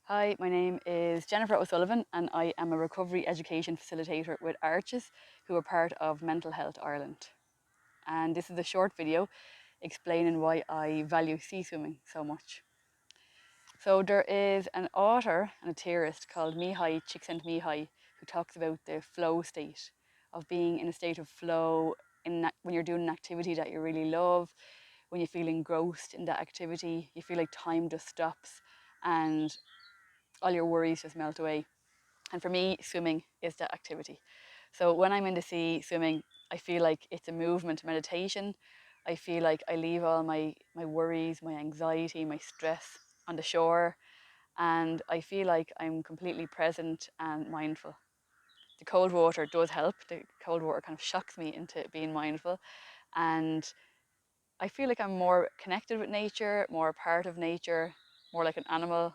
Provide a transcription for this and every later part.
Hi, my name is Jennifer O'Sullivan and I am a recovery education facilitator with Arches, who are part of Mental Health Ireland. And this is a short video explaining why I value sea swimming so much. So there is an author and a theorist called Mihai Csikszentmihalyi who talks about the flow state, of being in a state of flow when you're doing an activity that you really love, when you feel engrossed in that activity, you feel like time just stops and all your worries just melt away. And for me, swimming is that activity. So when I'm in the sea swimming, I feel like it's a movement meditation. I feel like I leave all my worries, my anxiety, my stress on the shore, and I feel like I'm completely present and mindful. The cold water does help. The cold water kind of shocks me into being mindful, and I feel like I'm more connected with nature, more a part of nature, more like an animal.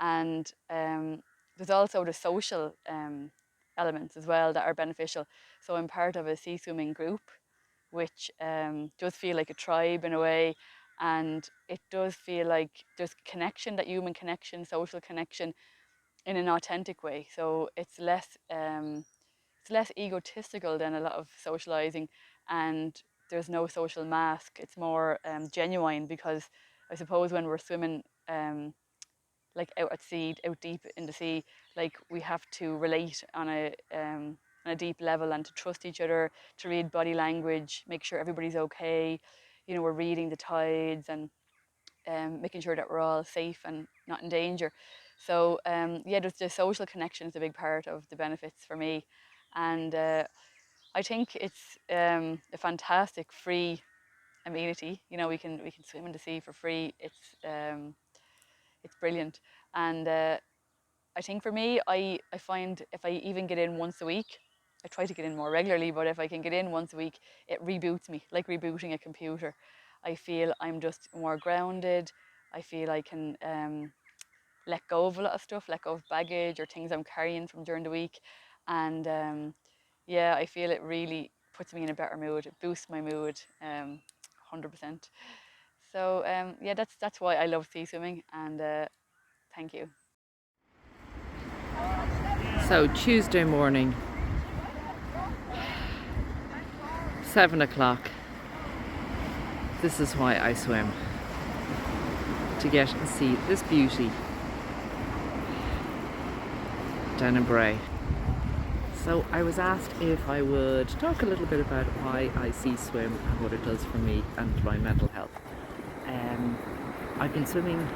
And there's also the social elements as well that are beneficial. So I'm part of a sea swimming group, which does feel like a tribe in a way, and it does feel like there's connection, that human connection, social connection, in an authentic way. So it's less egotistical than a lot of socializing, and there's no social mask. It's more genuine, because I suppose when we're swimming like out at sea, out deep in the sea, like we have to relate on a deep level, and to trust each other, to read body language, make sure everybody's okay. You know, we're reading the tides and making sure that we're all safe and not in danger. So yeah, the social connection is a big part of the benefits for me, and I think it's a fantastic free amenity. You know, we can swim in the sea for free. It's brilliant. And I think for me, I find if I even get in once a week, I try to get in more regularly, but if I can get in once a week, it reboots me, like rebooting a computer. I feel I'm just more grounded. I feel I can let go of a lot of stuff, let go of baggage or things I'm carrying from during the week. And yeah, I feel it really puts me in a better mood. It boosts my mood 100%. So yeah, that's why I love sea swimming, and thank you. So Tuesday morning, 7 o'clock. This is why I swim. To get and see this beauty down in Bray. So I was asked if I would talk a little bit about why I sea swim and what it does for me and my mental health. I've been swimming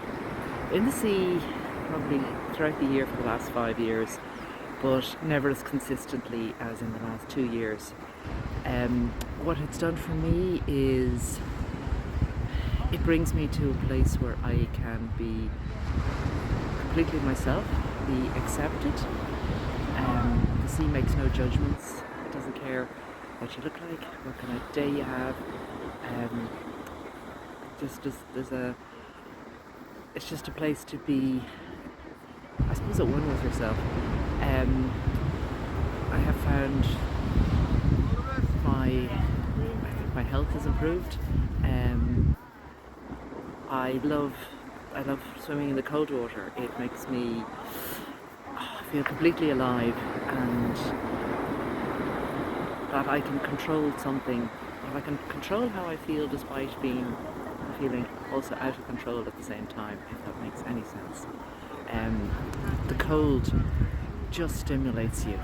in the sea probably throughout the year for the last 5 years, but never as consistently as in the last 2 years. What it's done for me is it brings me to a place where I can be completely myself, be accepted. The sea makes no judgments. It doesn't care what you look like, what kind of day you have. It's just a place to be, I suppose, at one with yourself. I have found I think my health has improved. I love swimming in the cold water. It makes me feel completely alive, and that I can control something. That I can control how I feel despite feeling also out of control at the same time, if that makes any sense. The cold just stimulates you.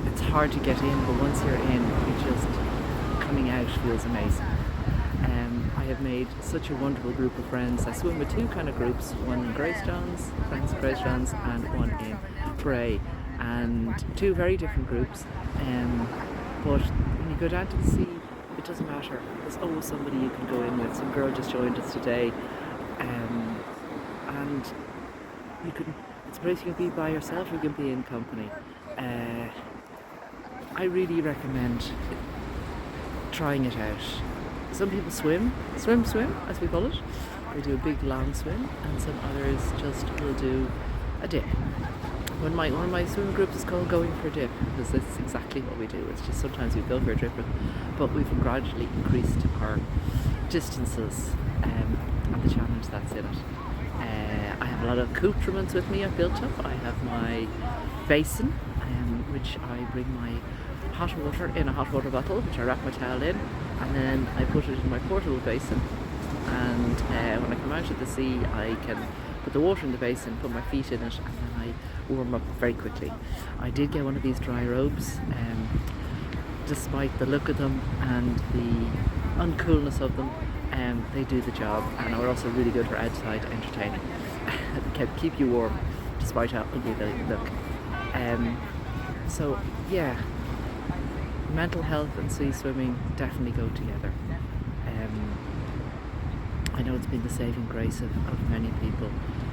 It's hard to get in, but once you're in, coming out feels amazing. I have made such a wonderful group of friends. I swim with two kind of groups, one in Greystones, friends in Greystones, and one in Bray, and two very different groups. But when you go down to the sea, it doesn't matter. There's always somebody you can go in with. Some girl just joined us today, and it's a place you can be by yourself, or you can be in company. I really recommend trying it out. Some people swim, as we call it. They do a big long swim, and some others just will do a dip. One of my swim groups is called Going for a Dip, because that's exactly what we do. It's just sometimes we go for a dip, but we've gradually increased our distances and the challenge that's in it. I have a lot lot of accoutrements with me I've built up. I have my basin, which I bring my hot water in a hot water bottle, which I wrap my towel in, and then I put it in my portable basin. And when I come out of the sea, I can put the water in the basin, put my feet in it, and then I warm up very quickly. I did get one of these dry robes. Despite the look of them and the uncoolness of them, they do the job, and are also really good for outside entertaining. Can keep you warm despite how ugly they look. So yeah, mental health and sea swimming definitely go together. I know it's been the saving grace of many people,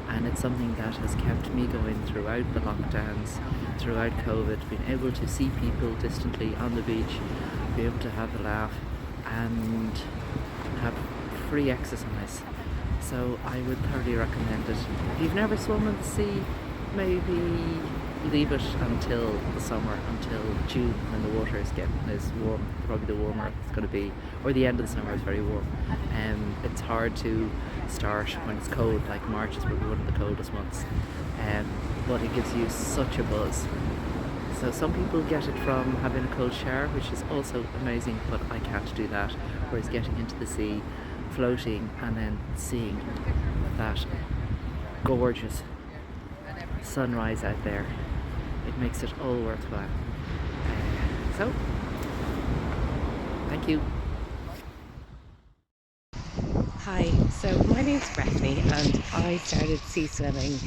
and it's something that has kept me going throughout the lockdowns, throughout COVID, being able to see people distantly on the beach, be able to have a laugh and have free exercise. So I would thoroughly recommend it. If you've never swum in the sea, maybe leave it until the summer, until June, when the water is warm, probably the warmer it's going to be, or the end of the summer is very warm. It's hard to start when it's cold, like March is probably one of the coldest months, but it gives you such a buzz. So some people get it from having a cold shower, which is also amazing, but I can't do that. Whereas getting into the sea, floating, and then seeing that gorgeous sunrise out there, it makes it all worthwhile. So, thank you. Hi, so my name's Breffní and I started sea swimming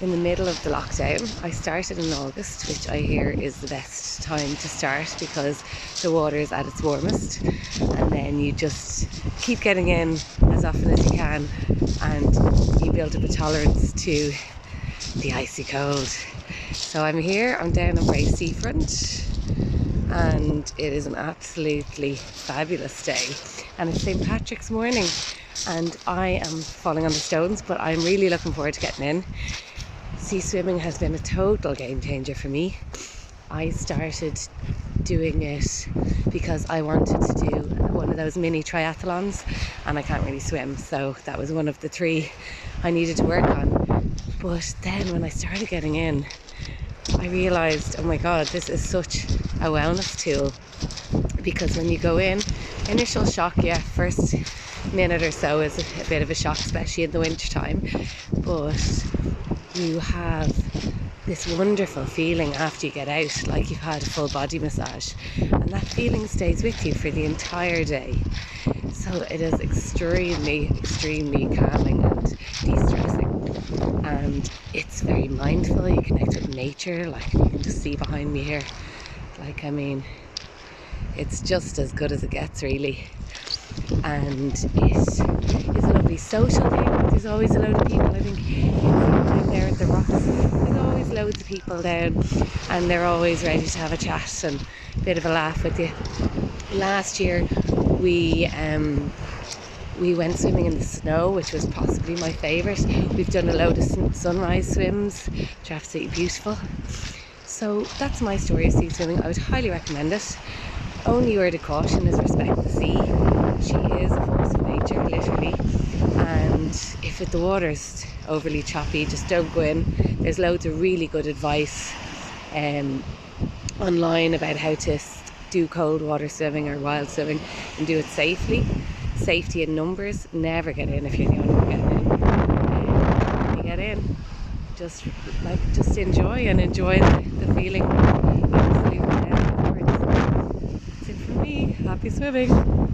in the middle of the lockdown. I started in August, which I hear is the best time to start because the water is at its warmest, and then you just keep getting in as often as you can and you build up a tolerance to the icy cold. So I'm here, I'm down on Bray Seafront, and it is an absolutely fabulous day, and it's St. Patrick's morning and I am falling on the stones, but I'm really looking forward to getting in. Sea swimming has been a total game changer for me. I started doing it because I wanted to do one of those mini triathlons, and I can't really swim, so that was one of the 3 I needed to work on. But then when I started getting in, I realised, oh my god, this is such a wellness tool. Because when you go in, initial shock, yeah, first minute or so is a bit of a shock, especially in the winter time, but you have this wonderful feeling after you get out, like you've had a full body massage, and that feeling stays with you for the entire day. So it is extremely calming and de-stressing, and it's very mindful. You connect with nature, like you can just see behind me here, like, I mean, it's just as good as it gets, really. And it is a lovely social thing. There's always a load of people. I think down there at the rocks, there's always loads of people down, and they're always ready to have a chat and a bit of a laugh with you. Last year we went swimming in the snow, which was possibly my favourite. We've done a load of sunrise swims, which are absolutely beautiful. So that's my story of sea swimming. I would highly recommend it. Only word of caution is respect the sea. She is a force of nature, literally, and if the water's overly choppy, just don't go in. There's loads of really good advice online about how to do cold water swimming or wild swimming and do it safely. Safety in numbers. Never get in if you're the only one getting in. When you get in, just enjoy the feeling of absolute depth. That's it from me. Happy swimming.